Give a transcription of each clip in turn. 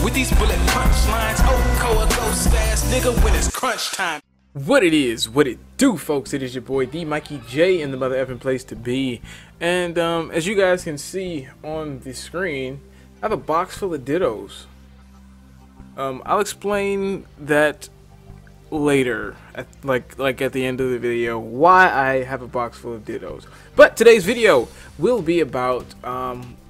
with these bullet punchlines. Oh, a ghost ass nigga when it's crunch time. What it is, what it do, folks, it is your boy D Mikey J in the mother effing place to be. And as you guys can see on the screen, I have a box full of dittos. I'll explain that later, at the end of the video, why I have a box full of dittos. But today's video will be about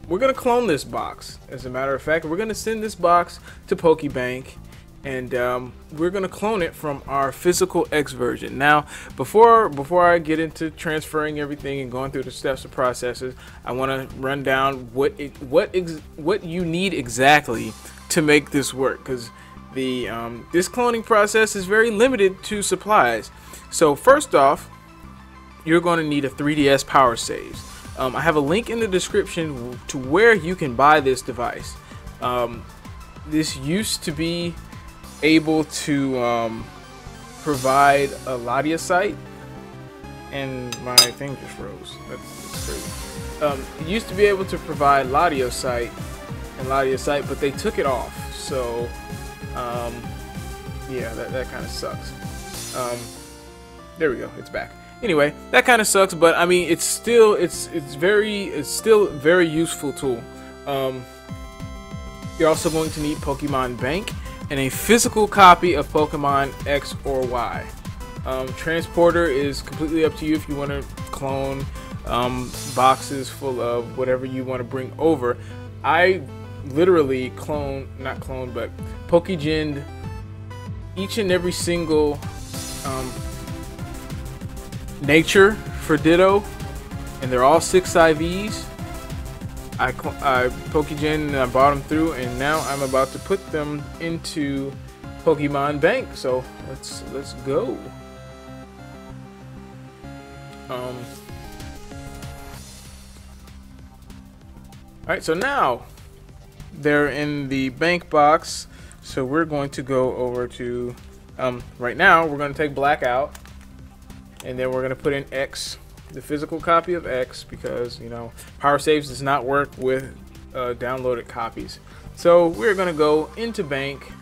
we're gonna clone this box. As a matter of fact, we're gonna send this box to Pokebank, and we're gonna clone it from our physical X version. Now, before I get into transferring everything and going through the steps and processes, I want to run down what you need exactly to make this work, because the this cloning process is very limited to supplies. So first off, you're going to need a 3DS power saves. I have a link in the description to where you can buy this device. This used to be able to provide a Ladia site, and my thing just froze. That's crazy. It used to be able to provide Ladia site, but they took it off. So yeah, that kind of sucks. There we go, it's back. Anyway, that kind of sucks, but I mean, it's still a very useful tool. You're also going to need Pokemon Bank and a physical copy of Pokemon X or Y. Transporter is completely up to you if you want to clone boxes full of whatever you want to bring over. I literally but Pokegened each and every single nature for Ditto, and they're all 6 IVs. I Pokegen and I bought them through, and now I'm about to put them into Pokemon Bank. So let's go. Alright, so now they're in the bank box. So we're going to go over to right now we're going to take black out, and then we're going to put in X, the physical copy of X, because, you know, power saves does not work with downloaded copies. So we're going to go into bank,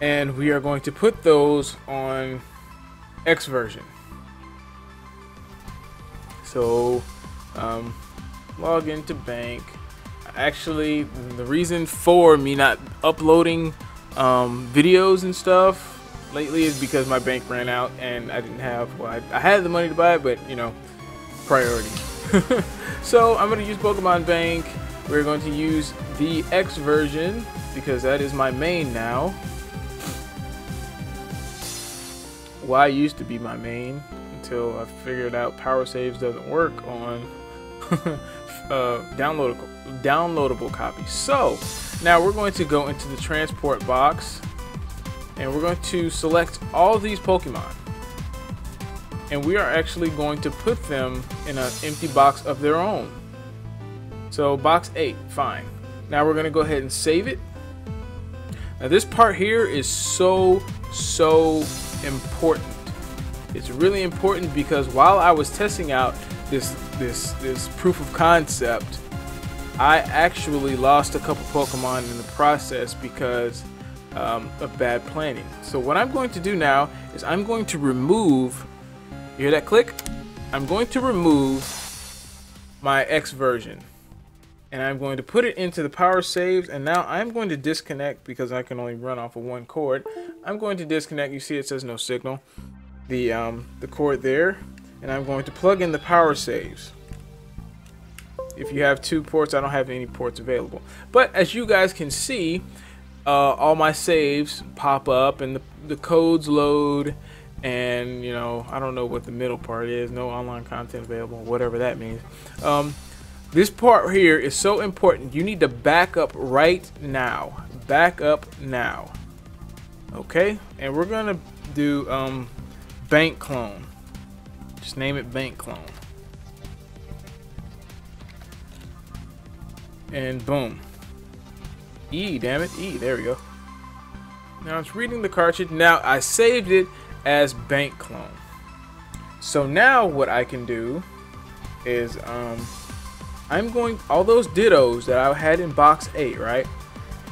and we are going to put those on X version. So log into bank. Actually, the reason for me not uploading videos and stuff lately is because my bank ran out and I didn't have, well, I had the money to buy it, but, you know, priority. So I'm going to use Pokemon Bank. We're going to use the X version because that is my main now. Y used to be my main until I figured out power saves doesn't work on downloadable copies. So now we're going to go into the transport box, and we're going to select all these Pokemon, and we are actually going to put them in an empty box of their own. So box 8, fine. Now we're going to go ahead and save it. Now this part here is so important. It's really important because while I was testing out this proof of concept, I actually lost a couple Pokemon in the process because of bad planning. So what I'm going to do now is I'm going to remove, you hear that click? I'm going to remove my X version, and I'm going to put it into the power saves, and now I'm going to disconnect because I can only run off of one cord. I'm going to disconnect, you see it says no signal, the cord there, and I'm going to plug in the power saves. If you have 2 ports, I don't have any ports available. But as you guys can see, all my saves pop up and the codes load, and, you know, I don't know what the middle part is, no online content available, whatever that means. This part here is so important. You need to back up right now. Back up now. Okay? And we're going to do bank clone. Just name it bank clone. And boom. E, damn it, E, there we go. Now it's reading the cartridge. Now I saved it as bank clone. So now what I can do is I'm going, all those dittos that I had in box 8, right?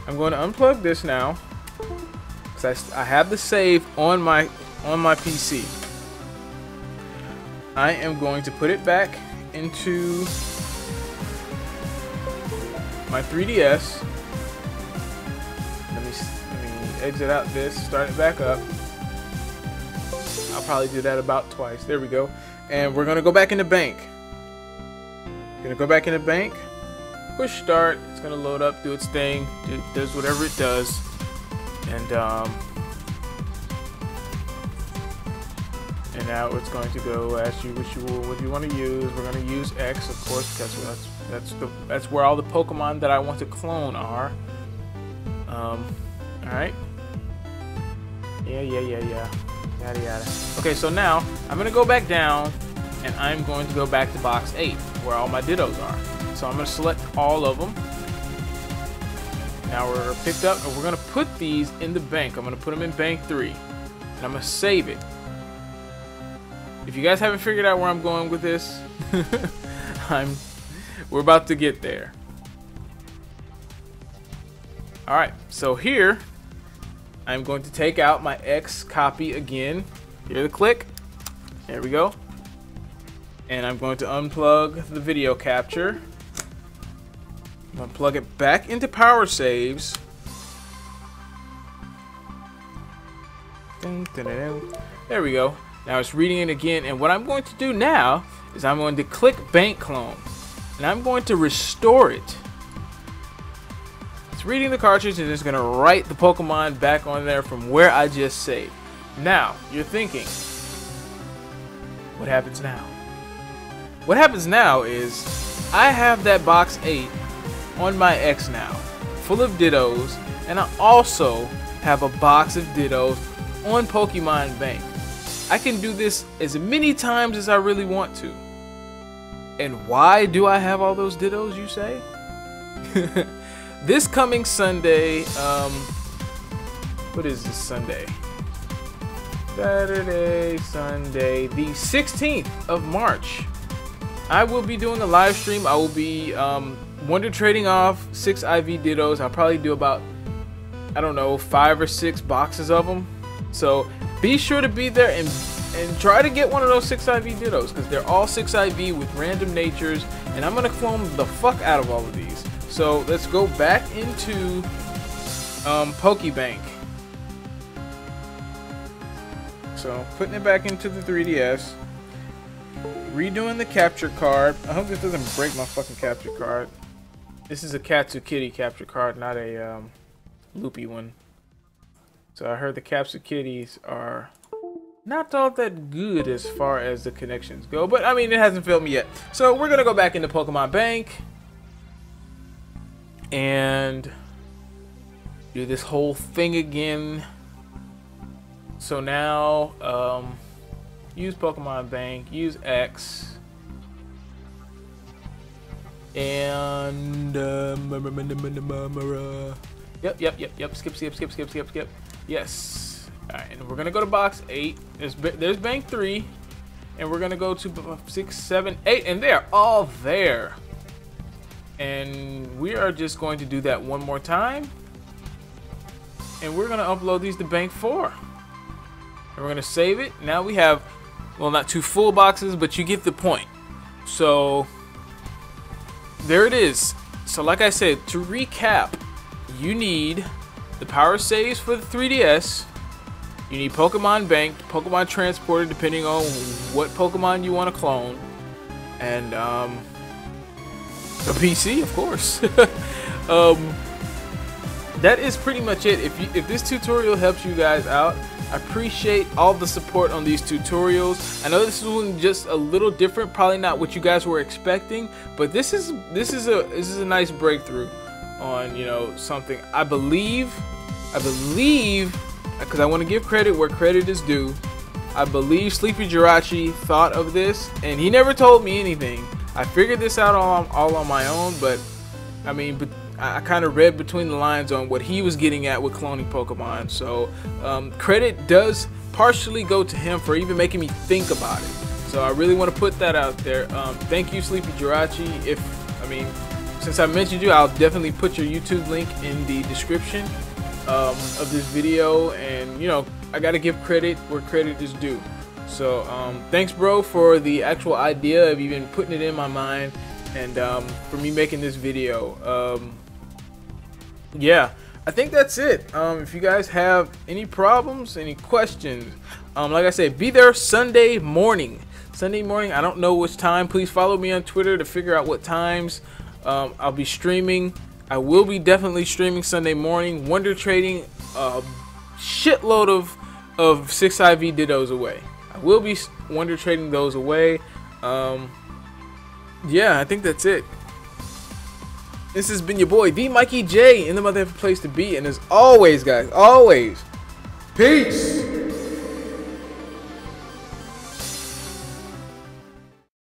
I'm going to unplug this now, because I have the save on my PC. I am going to put it back into my 3DS. Let me exit out this, start it back up. I'll probably do that about twice. There we go. And we're gonna go back in the bank. Gonna go back in the bank. Push start. It's gonna load up, do its thing, does whatever it does, and now it's going to go ask you what you want to use. We're going to use X, of course, because that's where all the Pokemon that I want to clone are. All right. Yeah. Yada yada. Okay, so now I'm going to go back down, and I'm going to go back to box 8, where all my Dittos are. So I'm going to select all of them. Now we're picked up, and we're going to put these in the bank. I'm going to put them in bank 3, and I'm going to save it. If you guys haven't figured out where I'm going with this, we're about to get there. Alright, so here, I'm going to take out my X copy again. Hear the click. There we go. And I'm going to unplug the video capture. I'm going to plug it back into power saves. There we go. Now it's reading it again, and what I'm going to do now is I'm going to click Bank Clone, and I'm going to restore it. It's reading the cartridge, and it's going to write the Pokemon back on there from where I just saved. Now, you're thinking, what happens now? What happens now is, I have that box 8 on my X now, full of Dittos, and I also have a box of Dittos on Pokemon Bank. I can do this as many times as I really want to. And why do I have all those Dittos, you say? This coming Sunday, what is this Sunday? Saturday, Sunday, the 16th of March. I will be doing a live stream. I will be Wonder Trading off 6 IV Dittos. I'll probably do about, I don't know, 5 or 6 boxes of them. So be sure to be there and try to get one of those 6 IV Dittos, because they're all 6 IV with random natures, and I'm gonna clone the fuck out of all of these. So let's go back into Pokebank. So putting it back into the 3DS, redoing the capture card. I hope this doesn't break my fucking capture card. This is a Katsu Kitty capture card, not a loopy one. So I heard the Katsu Kitties are not all that good as far as the connections go, but I mean, it hasn't failed me yet. So we're gonna go back into Pokemon Bank and do this whole thing again. So now, use Pokemon Bank, use X, and yep. Skip. Yes. Alright, and we're gonna go to box 8. There's bank 3, and we're gonna go to 6, 7, 8, and they're all there. And we are just going to do that one more time, and we're gonna upload these to bank 4, and we're gonna save it. Now we have, well, not 2 full boxes, but you get the point. So there it is. So like I said, to recap, you need the power saves for the 3DS. You need Pokemon Bank, Pokemon Transporter, depending on what Pokemon you want to clone, and a PC, of course. That is pretty much it. If this tutorial helps you guys out, I appreciate all the support on these tutorials. I know this is just a little different, probably not what you guys were expecting, but this is a nice breakthrough on, you know, something. I believe, because I want to give credit where credit is due. I believe SleepyJirachi thought of this, and he never told me anything. I figured this out all on my own, but I mean, I kind of read between the lines on what he was getting at with cloning Pokemon. So credit does partially go to him for even making me think about it. So I really want to put that out there. Thank you, SleepyJirachi. since I mentioned you, I'll definitely put your YouTube link in the description of this video. And you know, I gotta give credit where credit is due. So thanks, bro, for the actual idea of even putting it in my mind, and for me making this video. Yeah, I think that's it. If you guys have any problems, any questions, like I said, be there Sunday morning. I don't know which time. Please follow me on Twitter to figure out what times I'll be streaming. I will be definitely streaming Sunday morning. Wonder trading a shitload of 6 IV dittos away. I will be wonder trading those away. Yeah, I think that's it. This has been your boy, the Mikey J, in the mother place to be. And as always, guys, always, peace.